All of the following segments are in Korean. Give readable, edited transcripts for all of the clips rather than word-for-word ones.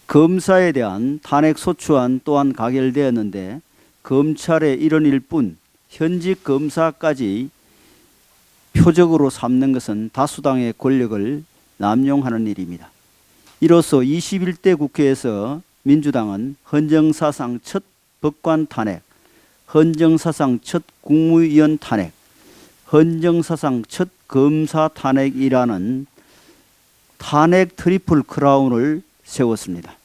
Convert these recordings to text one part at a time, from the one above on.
검사에 대한 탄핵 소추안 또한 가결되었는데 검찰의 일원일 뿐 현직 검사까지 표적으로 삼는 것은 다수당의 권력을 남용하는 일입니다. 이로써 21대 국회에서 민주당은 헌정사상 첫 법관 탄핵, 헌정사상 첫 국무위원 탄핵, 헌정사상 첫 검사 탄핵이라는 탄핵 트리플 크라운을 세웠습니다.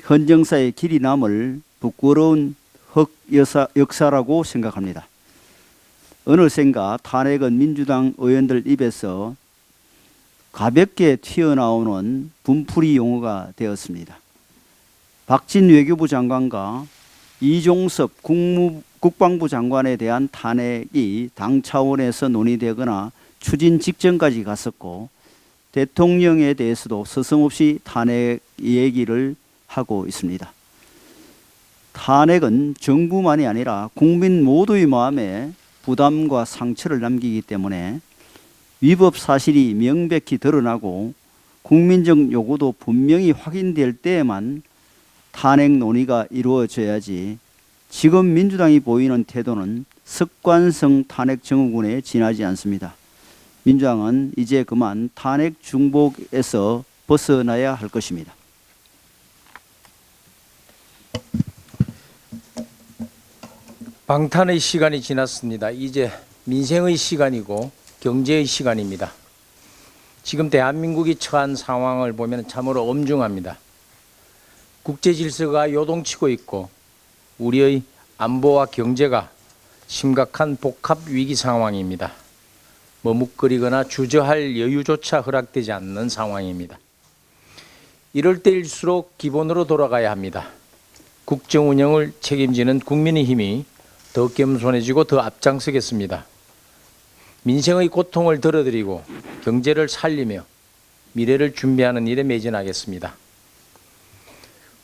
헌정사의 길이 남을 부끄러운 역사라고 생각합니다. 어느샌가 탄핵은 민주당 의원들 입에서 가볍게 튀어나오는 분풀이 용어가 되었습니다. 박진 외교부 장관과 이종섭 국방부 장관에 대한 탄핵이 당 차원에서 논의되거나 추진 직전까지 갔었고 대통령에 대해서도 서슴없이 탄핵 얘기를 하고 있습니다. 탄핵은 정부만이 아니라 국민 모두의 마음에 부담과 상처를 남기기 때문에 위법 사실이 명백히 드러나고 국민적 요구도 분명히 확인될 때에만 탄핵 논의가 이루어져야지 지금 민주당이 보이는 태도는 습관성 탄핵 증후군에 지나지 않습니다. 민주당은 이제 그만 탄핵 중복에서 벗어나야 할 것입니다. 방탄의 시간이 지났습니다. 이제 민생의 시간이고 경제의 시간입니다. 지금 대한민국이 처한 상황을 보면 참으로 엄중합니다. 국제 질서가 요동치고 있고 우리의 안보와 경제가 심각한 복합 위기 상황입니다. 머뭇거리거나 주저할 여유조차 허락되지 않는 상황입니다. 이럴 때일수록 기본으로 돌아가야 합니다. 국정 운영을 책임지는 국민의힘이 더 겸손해지고 더 앞장서겠습니다. 민생의 고통을 덜어드리고 경제를 살리며 미래를 준비하는 일에 매진하겠습니다.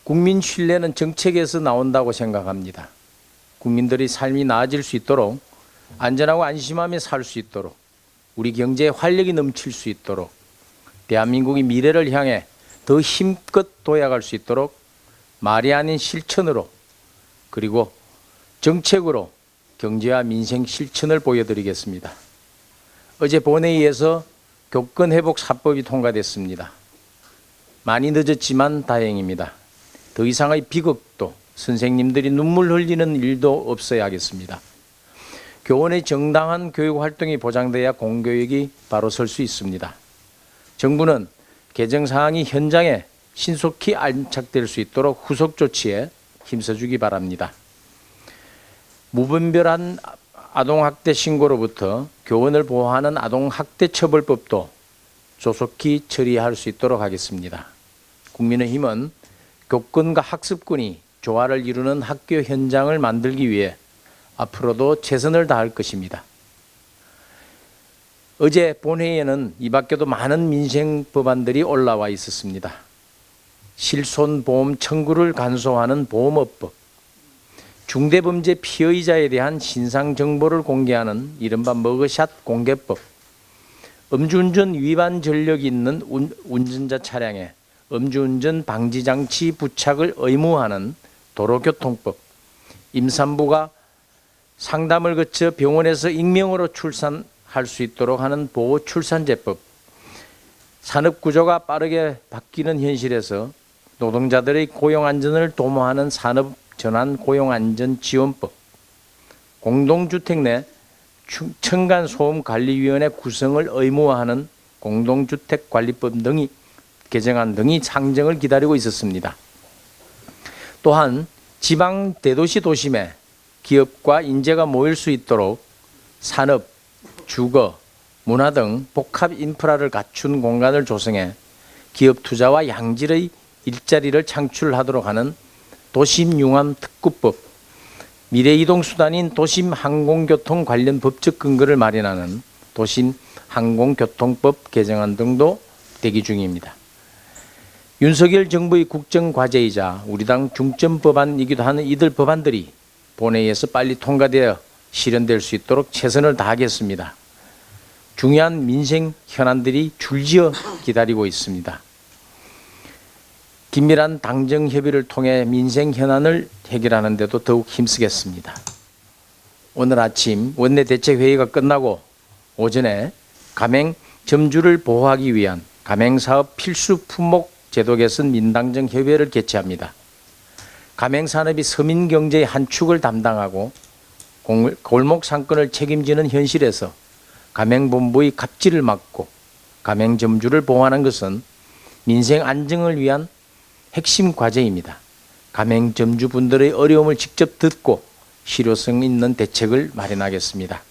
국민 신뢰는 정책에서 나온다고 생각합니다. 국민들의 삶이 나아질 수 있도록 안전하고 안심하며 살 수 있도록 우리 경제에 활력이 넘칠 수 있도록 대한민국이 미래를 향해 더 힘껏 도약할 수 있도록 말이 아닌 실천으로 그리고 정책으로 경제와 민생 실천을 보여드리겠습니다. 어제 본회의에서 교권회복 4법이 통과됐습니다. 많이 늦었지만 다행입니다. 더 이상의 비극도 선생님들이 눈물 흘리는 일도 없어야 하겠습니다. 교원의 정당한 교육 활동이 보장돼야 공교육이 바로 설 수 있습니다. 정부는 개정 사항이 현장에 신속히 안착될 수 있도록 후속 조치에 힘써주기 바랍니다. 무분별한 아동학대 신고로부터 교원을 보호하는 아동학대처벌법도 조속히 처리할 수 있도록 하겠습니다. 국민의힘은 교권과 학습권이 조화를 이루는 학교 현장을 만들기 위해 앞으로도 최선을 다할 것입니다. 어제 본회의에는 이 밖에도 많은 민생 법안들이 올라와 있었습니다. 실손보험 청구를 간소화하는 보험업법, 중대범죄 피해자에 대한 신상정보를 공개하는 이른바 머그샷 공개법, 음주운전 위반 전력이 있는 운전자 차량에 음주운전 방지장치 부착을 의무화하는 도로교통법, 임산부가 상담을 거쳐 병원에서 익명으로 출산할 수 있도록 하는 보호출산제법, 산업구조가 빠르게 바뀌는 현실에서 노동자들의 고용안전을 도모하는 산업전환 고용안전지원법, 공동주택 내 층간소음관리위원회 구성을 의무화하는 공동주택관리법 등이 개정안 등이 상정을 기다리고 있었습니다. 또한 지방 대도시 도심에 기업과 인재가 모일 수 있도록 산업, 주거, 문화 등 복합 인프라를 갖춘 공간을 조성해 기업 투자와 양질의 일자리를 창출하도록 하는 도심융합특구법, 미래이동수단인 도심항공교통 관련 법적 근거를 마련하는 도심항공교통법 개정안 등도 대기 중입니다. 윤석열 정부의 국정과제이자 우리 당 중점법안이기도 하는 이들 법안들이 본회의에서 빨리 통과되어 실현될 수 있도록 최선을 다하겠습니다. 중요한 민생 현안들이 줄지어 기다리고 있습니다. 긴밀한 당정 협의를 통해 민생 현안을 해결하는 데도 더욱 힘쓰겠습니다. 오늘 아침 원내 대책회의가 끝나고 오전에 가맹 점주를 보호하기 위한 가맹사업 필수 품목 제도 개선 민당정 협의회를 개최합니다. 가맹산업이 서민 경제의 한 축을 담당하고 골목 상권을 책임지는 현실에서 가맹본부의 갑질을 막고 가맹점주를 보호하는 것은 민생 안정을 위한 핵심 과제입니다. 가맹점주분들의 어려움을 직접 듣고 실효성 있는 대책을 마련하겠습니다.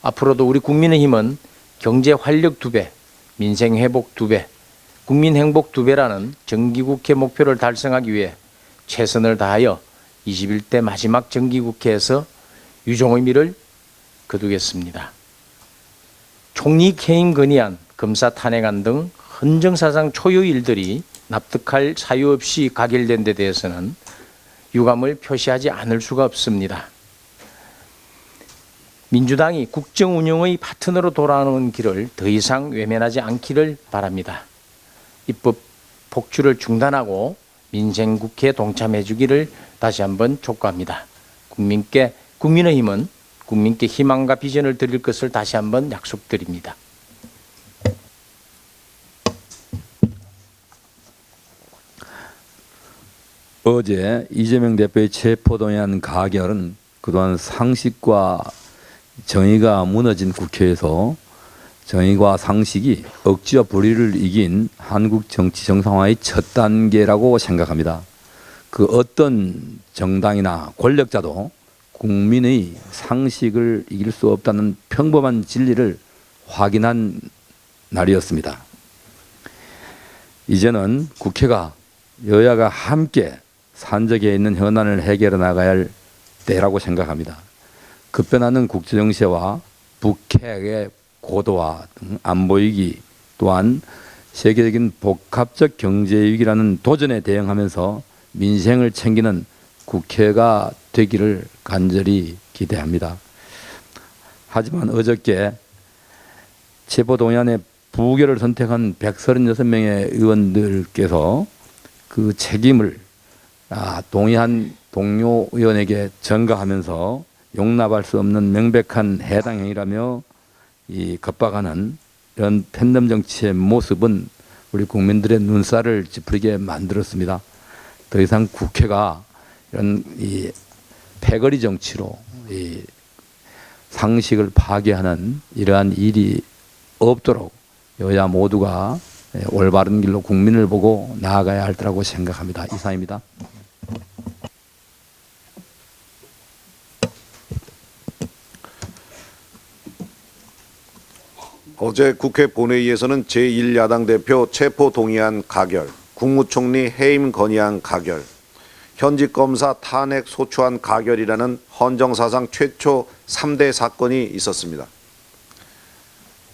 앞으로도 우리 국민의힘은 경제 활력 2배, 민생 회복 2배, 국민 행복 2배라는 정기국회 목표를 달성하기 위해 최선을 다하여 21대 마지막 정기국회에서 유종의 미를 거두겠습니다. 총리 해임 건의안, 검사 탄핵안 등 헌정사상 초유 일들이 납득할 사유 없이 가결된 데 대해서는 유감을 표시하지 않을 수가 없습니다. 민주당이 국정 운영의 파트너로 돌아오는 길을 더 이상 외면하지 않기를 바랍니다. 입법 폭주를 중단하고 민생국회에 동참해 주기를 다시 한번 촉구합니다. 국민의힘은 국민께 희망과 비전을 드릴 것을 다시 한번 약속드립니다. 어제 이재명 대표의 체포동의안 가결은 그동안 상식과 정의가 무너진 국회에서 정의와 상식이 억지와 불의를 이긴 한국 정치 정상화의 첫 단계라고 생각합니다. 그 어떤 정당이나 권력자도 국민의 상식을 이길 수 없다는 평범한 진리를 확인한 날이었습니다. 이제는 국회가 여야가 함께 산적해 있는 현안을 해결해 나가야 할 때라고 생각합니다. 급변하는 국제정세와 북핵의 고도화 등 안보위기 또한 세계적인 복합적 경제위기라는 도전에 대응하면서 민생을 챙기는 국회가 되기를 간절히 기대합니다. 하지만 어저께 체포동의안의 부결을 선택한 136명의 의원들께서 그 책임을 동의한 동료 의원에게 전가하면서 용납할 수 없는 명백한 해당 행위라며 이 겁박하는 이런 팬덤 정치의 모습은 우리 국민들의 눈살을 찌푸리게 만들었습니다. 더 이상 국회가 이런 이 패거리 정치로 이 상식을 파괴하는 이러한 일이 없도록 여야 모두가 올바른 길로 국민을 보고 나아가야 할 때라고 생각합니다. 이상입니다. 어제 국회 본회의에서는 제1야당 대표 체포동의안 가결, 국무총리 해임 건의안 가결, 현직 검사 탄핵 소추안 가결이라는 헌정사상 최초 3대 사건이 있었습니다.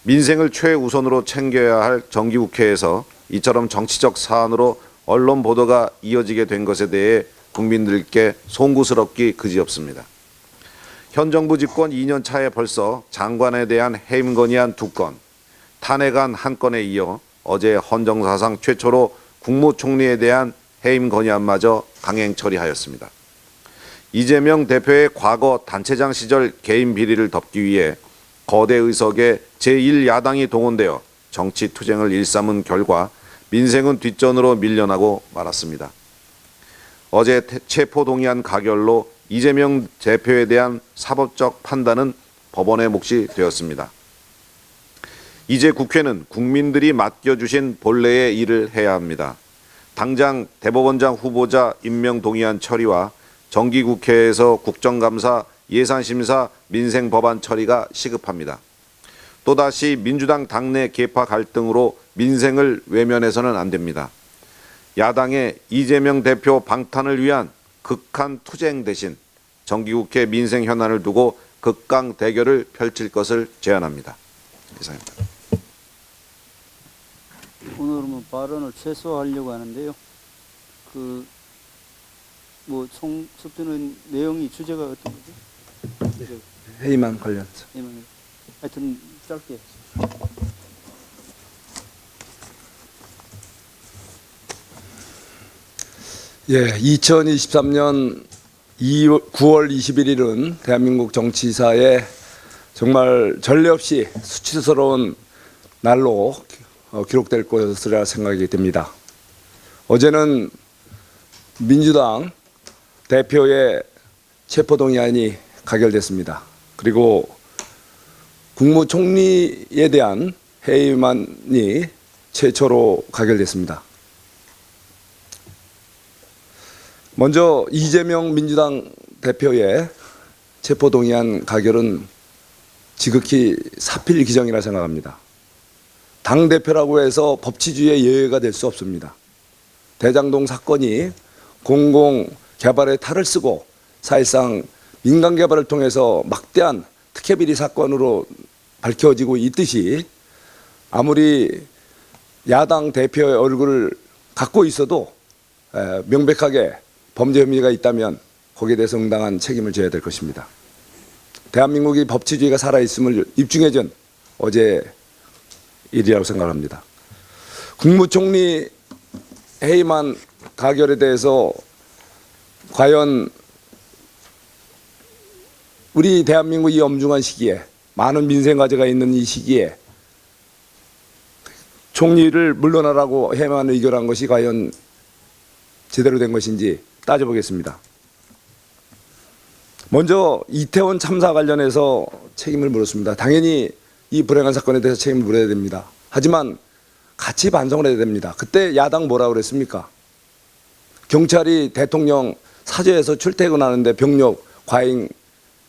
민생을 최우선으로 챙겨야 할 정기국회에서 이처럼 정치적 사안으로 언론 보도가 이어지게 된 것에 대해 국민들께 송구스럽기 그지없습니다. 현 정부 집권 2년 차에 벌써 장관에 대한 해임 건의안 2건, 탄핵안 1건에 이어 어제 헌정사상 최초로 국무총리에 대한 해임 건의안마저 강행 처리하였습니다. 이재명 대표의 과거 단체장 시절 개인 비리를 덮기 위해 거대 의석에 제1야당이 동원되어 정치 투쟁을 일삼은 결과 민생은 뒷전으로 밀려나고 말았습니다. 어제 체포동의안 가결로 이재명 대표에 대한 사법적 판단은 법원의 몫이 되었습니다. 이제 국회는 국민들이 맡겨주신 본래의 일을 해야 합니다. 당장 대법원장 후보자 임명 동의안 처리와 정기국회에서 국정감사, 예산심사, 민생법안 처리가 시급합니다. 또다시 민주당 당내 계파 갈등으로 민생을 외면해서는 안 됩니다. 야당의 이재명 대표 방탄을 위한 극한 투쟁 대신 정기국회 민생 현안을 두고 극강 대결을 펼칠 것을 제안합니다. 이상입니다. 오늘은 발언을 최소화하려고 하는데요. 총 섭드는 내용이 주제가 어떤 거죠? 회의만 관련해서. 하여튼 짧게. 예, 2023년 9월 21일은 대한민국 정치사에 정말 전례 없이 수치스러운 날로 기록될 것이라 생각이 됩니다. 어제는 민주당 대표의 체포동의안이 가결됐습니다. 그리고 국무총리에 대한 해임안이 최초로 가결됐습니다. 먼저 이재명 민주당 대표의 체포동의안 가결은 지극히 사필 기정이라 생각합니다. 당대표라고 해서 법치주의의 예외가 될 수 없습니다. 대장동 사건이 공공개발에 탈을 쓰고 사실상 민간개발을 통해서 막대한 특혜비리 사건으로 밝혀지고 있듯이 아무리 야당 대표의 얼굴을 갖고 있어도 명백하게 범죄 혐의가 있다면 거기에 대해서 응당한 책임을 져야 될 것입니다. 대한민국이 법치주의가 살아있음을 입증해준 어제 일이라고 생각합니다. 국무총리 해임안 가결에 대해서 과연 우리 대한민국 이 엄중한 시기에 많은 민생 과제가 있는 이 시기에 총리를 물러나라고 해임안 의결한 것이 과연 제대로 된 것인지 따져보겠습니다. 먼저 이태원 참사 관련해서 책임을 물었습니다. 당연히 이 불행한 사건에 대해서 책임을 물어야 됩니다. 하지만 같이 반성을 해야 됩니다. 그때 야당 뭐라고 그랬습니까? 경찰이 대통령 사저에서 출퇴근하는데 병력 과잉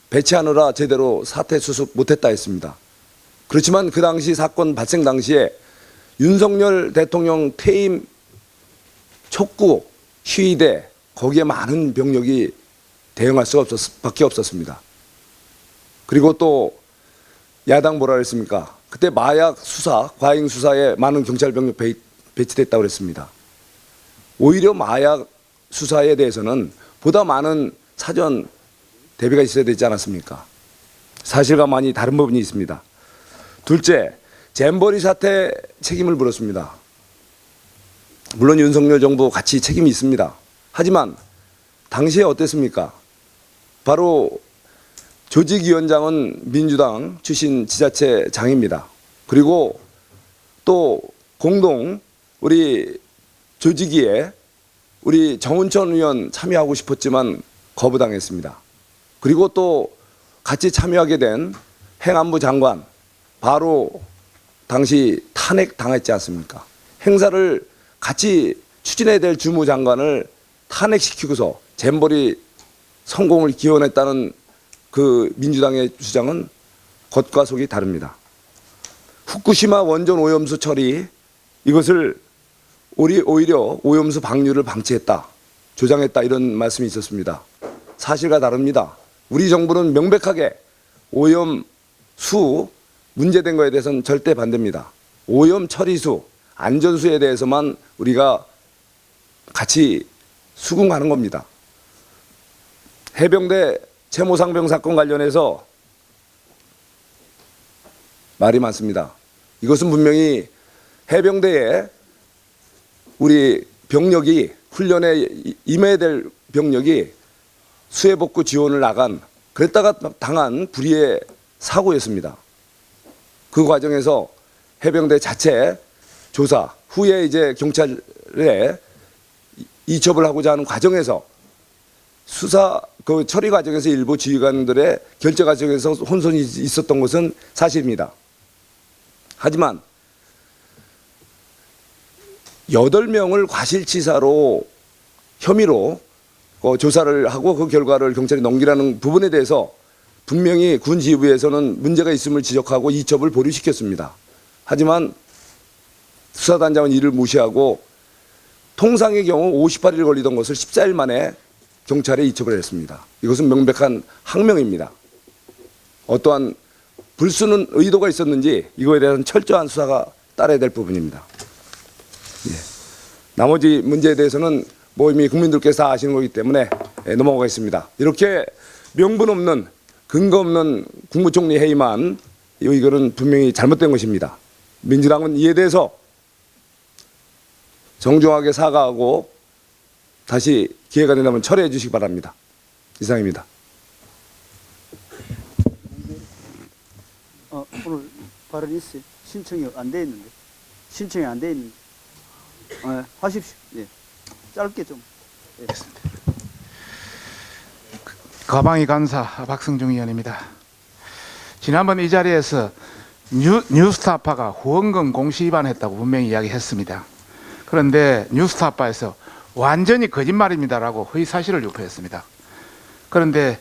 배치하느라 제대로 사태 수습 못했다 했습니다. 그렇지만 그 당시 사건 발생 당시에 윤석열 대통령 퇴임 촉구 시위대 거기에 많은 병력이 대응할 수밖에 없었습니다. 그리고 또 야당 뭐라 그랬습니까? 그때 마약 수사, 과잉 수사에 많은 경찰 병력 배치됐다고 그랬습니다. 오히려 마약 수사에 대해서는 보다 많은 사전 대비가 있어야 되지 않았습니까? 사실과 많이 다른 부분이 있습니다. 둘째, 잼버리 사태 책임을 물었습니다. 물론 윤석열 정부 같이 책임이 있습니다. 하지만 당시에 어땠습니까? 바로 조직위원장은 민주당 출신 지자체장입니다. 그리고 또 공동 우리 조직위에 우리 정운천 의원 참여하고 싶었지만 거부당했습니다. 그리고 또 같이 참여하게 된 행안부 장관 바로 당시 탄핵당했지 않습니까? 행사를 같이 추진해야 될 주무장관을 탄핵시키고서 잼버리 성공을 기원했다는 그 민주당의 주장은 겉과 속이 다릅니다. 후쿠시마 원전 오염수 처리 이것을 오히려 오염수 방류를 방치했다, 조장했다 이런 말씀이 있었습니다. 사실과 다릅니다. 우리 정부는 명백하게 오염수 문제된 거에 대해서는 절대 반대입니다. 오염 처리수, 안전수에 대해서만 우리가 같이 수긍하는 겁니다. 해병대 채모상병 사건 관련해서 말이 많습니다. 이것은 분명히 해병대에 우리 병력이 훈련에 임해야 될 병력이 수해복구 지원을 나간 그랬다가 당한 불의의 사고였습니다. 그 과정에서 해병대 자체 조사 후에 이제 경찰에 이첩을 하고자 하는 과정에서 수사 그 처리 과정에서 일부 지휘관들의 결재 과정에서 혼선이 있었던 것은 사실입니다. 하지만 8명을 과실치사로 혐의로 조사를 하고 그 결과를 경찰에 넘기라는 부분에 대해서 분명히 군 지휘부에서는 문제가 있음을 지적하고 이첩을 보류시켰습니다. 하지만 수사단장은 이를 무시하고 통상의 경우 58일 걸리던 것을 14일 만에 경찰에 이첩을 했습니다. 이것은 명백한 항명입니다. 어떠한 불순한 의도가 있었는지 이거에 대한 철저한 수사가 따라야 될 부분입니다. 예. 나머지 문제에 대해서는 뭐 이미 국민들께서 다 아시는 거기 때문에 넘어가겠습니다. 이렇게 명분 없는 근거 없는 국무총리 해임안 이거는 분명히 잘못된 것입니다. 민주당은 이에 대해서 정중하게 사과하고 다시 기회가 된다면 철회해 주시기 바랍니다. 이상입니다. 오늘 발언 있어요. 신청이 안 돼 있는데. 신청이 안 돼 있는데. 하십시오. 예. 짧게 좀. 예. 가방이 간사 박승중 의원입니다. 지난번 이 자리에서 뉴스타파가 후원금 공시 위반했다고 분명히 이야기했습니다. 그런데 뉴스타파에서 완전히 거짓말입니다라고 허위 사실을 유포했습니다. 그런데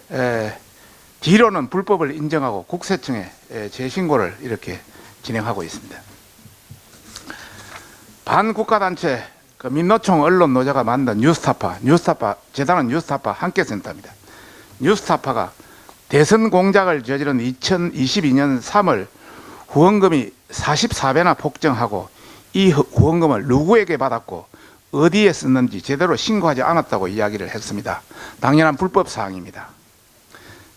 뒤로는 불법을 인정하고 국세청에 재신고를 이렇게 진행하고 있습니다. 반국가단체 민노총 언론노조가 만든 뉴스타파 재단은 뉴스타파 함께센터입니다. 뉴스타파가 대선 공작을 저지른 2022년 3월 후원금이 44배나 폭증하고 이 후원금을 누구에게 받았고 어디에 썼는지 제대로 신고하지 않았다고 이야기를 했습니다. 당연한 불법 사항입니다.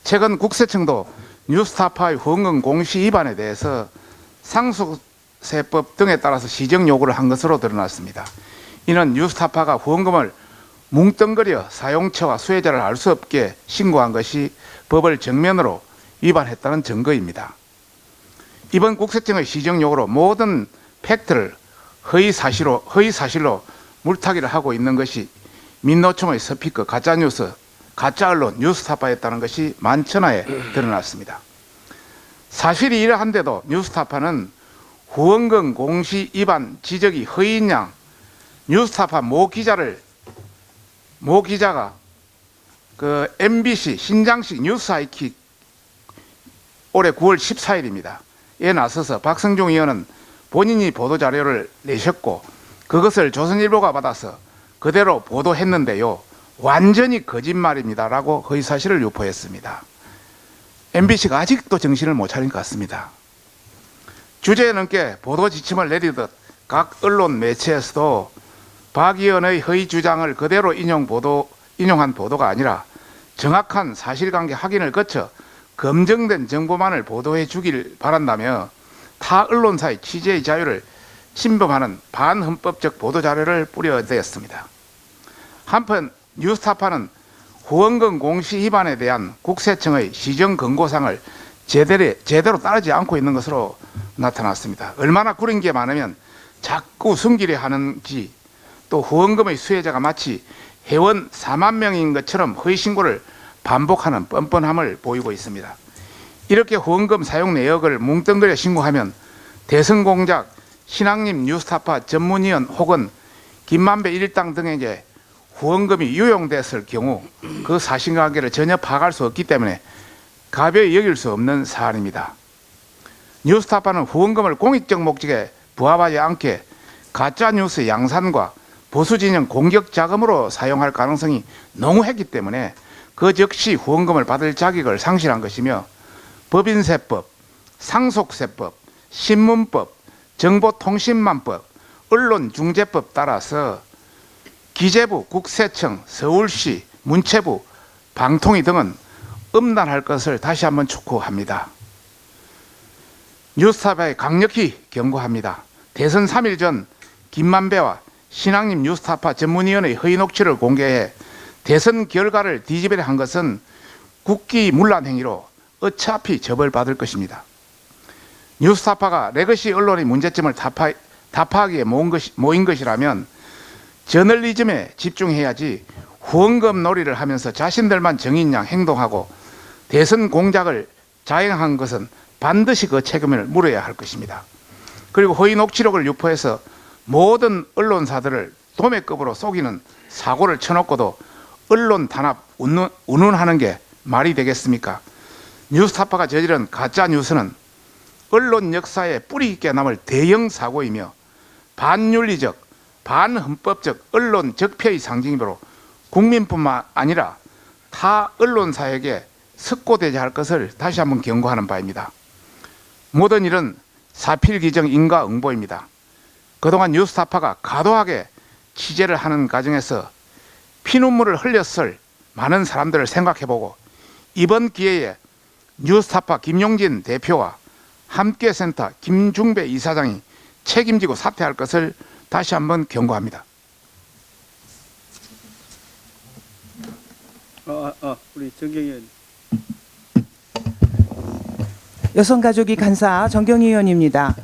최근 국세청도 뉴스타파의 후원금 공시 위반에 대해서 상속세법 등에 따라서 시정 요구를 한 것으로 드러났습니다. 이는 뉴스타파가 후원금을 뭉뚱그려 사용처와 수혜자를 알 수 없게 신고한 것이 법을 정면으로 위반했다는 증거입니다. 이번 국세청의 시정 요구로 모든 팩트를 허위 사실로 물타기를 하고 있는 것이 민노총의 스피커 가짜뉴스, 가짜언론 뉴스타파였다는 것이 만천하에 드러났습니다. 사실이 이러한데도 뉴스타파는 후원금 공시 위반 지적이 허위인 양 뉴스타파 모 기자가 그 MBC 신장식 뉴스 아이킥 올해 9월 14일입니다. 에 나서서 박성중 의원은 본인이 보도자료를 내셨고 그것을 조선일보가 받아서 그대로 보도했는데요. 완전히 거짓말입니다라고 허위사실을 유포했습니다. MBC가 아직도 정신을 못 차린 것 같습니다. 주제에 넘게 보도 지침을 내리듯 각 언론 매체에서도 박 의원의 허위 주장을 그대로 인용한 보도가 아니라 정확한 사실관계 확인을 거쳐 검증된 정보만을 보도해 주길 바란다며 타 언론사의 취재의 자유를 침범하는 반헌법적 보도자료를 뿌려대었습니다. 한편 뉴스타파는 후원금 공시 위반에 대한 국세청의 시정 권고사항을 제대로 따르지 않고 있는 것으로 나타났습니다. 얼마나 구린 게 많으면 자꾸 숨기려 하는지 또 후원금의 수혜자가 마치 회원 4만 명인 것처럼 허위 신고를 반복하는 뻔뻔함을 보이고 있습니다. 이렇게 후원금 사용 내역을 뭉뚱그려 신고하면 대선 공작, 신앙님 뉴스타파 전문위원 혹은 김만배 일당 등에게 후원금이 유용됐을 경우 그 사실관계를 전혀 파악할 수 없기 때문에 가벼이 여길 수 없는 사안입니다. 뉴스타파는 후원금을 공익적 목적에 부합하지 않게 가짜뉴스 양산과 보수진영 공격 자금으로 사용할 가능성이 농후했기 때문에 그 즉시 후원금을 받을 자격을 상실한 것이며 법인세법, 상속세법, 신문법, 정보통신망법, 언론중재법 따라서 기재부, 국세청, 서울시, 문체부, 방통위 등은 음란할 것을 다시 한번 촉구합니다. 뉴스타파에 강력히 경고합니다. 대선 3일 전 김만배와 신앙님 뉴스타파 전문위원의 허위 녹취를 공개해 대선 결과를 뒤집으려 한 것은 국기문란 행위로 어차피 처벌받을 것입니다. 뉴스타파가 레거시 언론의 문제점을 타파하기에 모인 것이라면 저널리즘에 집중해야지 후원금 놀이를 하면서 자신들만 정인양 행동하고 대선 공작을 자행한 것은 반드시 그 책임을 물어야 할 것입니다. 그리고 허위 녹취록을 유포해서 모든 언론사들을 도매급으로 속이는 사고를 쳐놓고도 언론 단합 운운하는 게 말이 되겠습니까? 뉴스타파가 저지른 가짜 뉴스는 언론 역사에 뿌리 있게 남을 대형 사고이며 반윤리적, 반헌법적 언론 적폐의 상징이므로 국민뿐만 아니라 타 언론사에게 석고되지 할 것을 다시 한번 경고하는 바입니다. 모든 일은 사필기정 인과응보입니다. 그동안 뉴스타파가 과도하게 취재를 하는 과정에서 피눈물을 흘렸을 많은 사람들을 생각해보고 이번 기회에 뉴스타파 김용진 대표와 함께센터 김중배 이사장이 책임지고 사퇴할 것을 다시 한번 경고합니다. 우리 정경희 의원. 여성가족위 간사 정경희 의원입니다.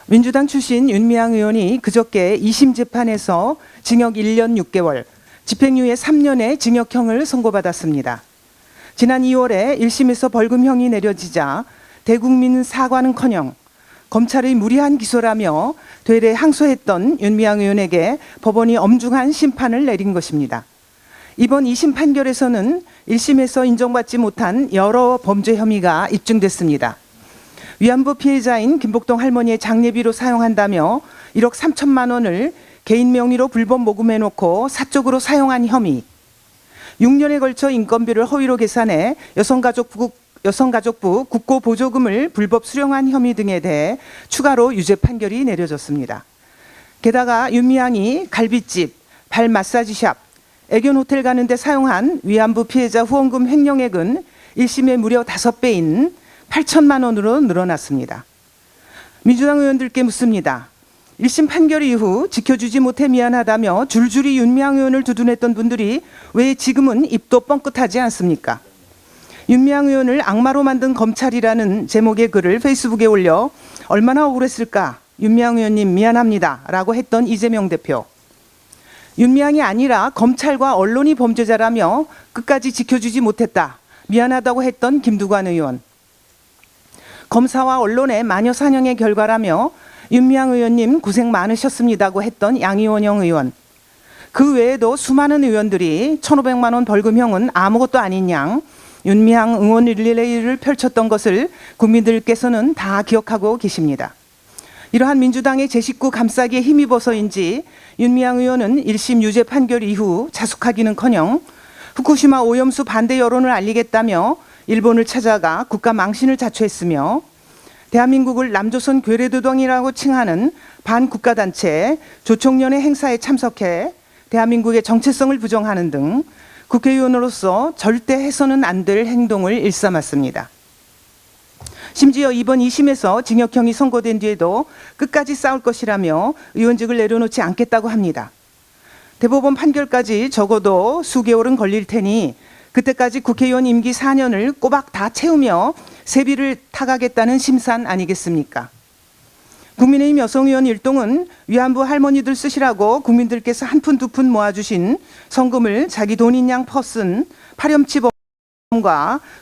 민주당 출신 윤미향 의원이 그저께 2심 재판에서 징역 1년 6개월, 집행유예 3년의 징역형을 선고받았습니다. 지난 2월에 1심에서 벌금형이 내려지자 대국민 사과는커녕 검찰의 무리한 기소라며 되레 항소했던 윤미향 의원에게 법원이 엄중한 심판을 내린 것입니다. 이번 2심 판결에서는 1심에서 인정받지 못한 여러 범죄 혐의가 입증됐습니다. 위안부 피해자인 김복동 할머니의 장례비로 사용한다며 1억 3천만 원을 개인 명의로 불법 모금해놓고 사적으로 사용한 혐의, 6년에 걸쳐 인건비를 허위로 계산해 여성가족부 국고보조금을 불법 수령한 혐의 등에 대해 추가로 유죄 판결이 내려졌습니다. 게다가 윤미향이 갈비집, 발 마사지샵, 애견 호텔 가는 데 사용한 위안부 피해자 후원금 횡령액은 1심의 무려 5배인 8천만 원으로 늘어났습니다. 민주당 의원들께 묻습니다. 1심 판결 이후 지켜주지 못해 미안하다며 줄줄이 윤미향 의원을 두둔했던 분들이 왜 지금은 입도 뻥끗하지 않습니까? 윤미향 의원을 악마로 만든 검찰이라는 제목의 글을 페이스북에 올려 얼마나 억울했을까? 윤미향 의원님 미안합니다 라고 했던 이재명 대표. 윤미향이 아니라 검찰과 언론이 범죄자라며 끝까지 지켜주지 못했다. 미안하다고 했던 김두관 의원. 검사와 언론의 마녀 사냥의 결과라며 윤미향 의원님 고생 많으셨습니다고 했던 양이원영 의원. 그 외에도 수많은 의원들이 1,500만 원 벌금형은 아무것도 아닌 양 윤미향 응원 릴레이를 펼쳤던 것을 국민들께서는 다 기억하고 계십니다. 이러한 민주당의 제 식구 감싸기에 힘입어서인지 윤미향 의원은 1심 유죄 판결 이후 자숙하기는커녕 후쿠시마 오염수 반대 여론을 알리겠다며 일본을 찾아가 국가 망신을 자초했으며 대한민국을 남조선 괴뢰도당이라고 칭하는 반국가단체 조총련의 행사에 참석해 대한민국의 정체성을 부정하는 등 국회의원으로서 절대 해서는 안 될 행동을 일삼았습니다. 심지어 이번 2심에서 징역형이 선고된 뒤에도 끝까지 싸울 것이라며 의원직을 내려놓지 않겠다고 합니다. 대법원 판결까지 적어도 수개월은 걸릴 테니 그때까지 국회의원 임기 4년을 꼬박 다 채우며 세비를 타가겠다는 심산 아니겠습니까? 국민의힘 여성의원 일동은 위안부 할머니들 쓰시라고 국민들께서 한 푼 두 푼 모아주신 성금을 자기 돈인 양 퍼쓴 파렴치범과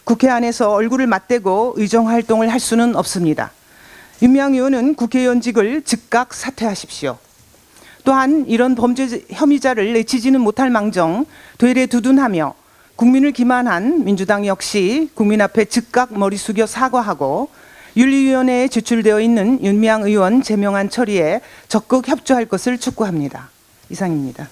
국회 안에서 얼굴을 맞대고 의정활동을 할 수는 없습니다. 윤미향 의원은 국회의원직을 즉각 사퇴하십시오. 또한 이런 범죄 혐의자를 내치지는 못할 망정 되레 두둔하며 국민을 기만한 민주당 역시 국민 앞에 즉각 머리 숙여 사과하고 윤리위원회에 제출되어 있는 윤미향 의원 제명안 처리에 적극 협조할 것을 촉구합니다. 이상입니다.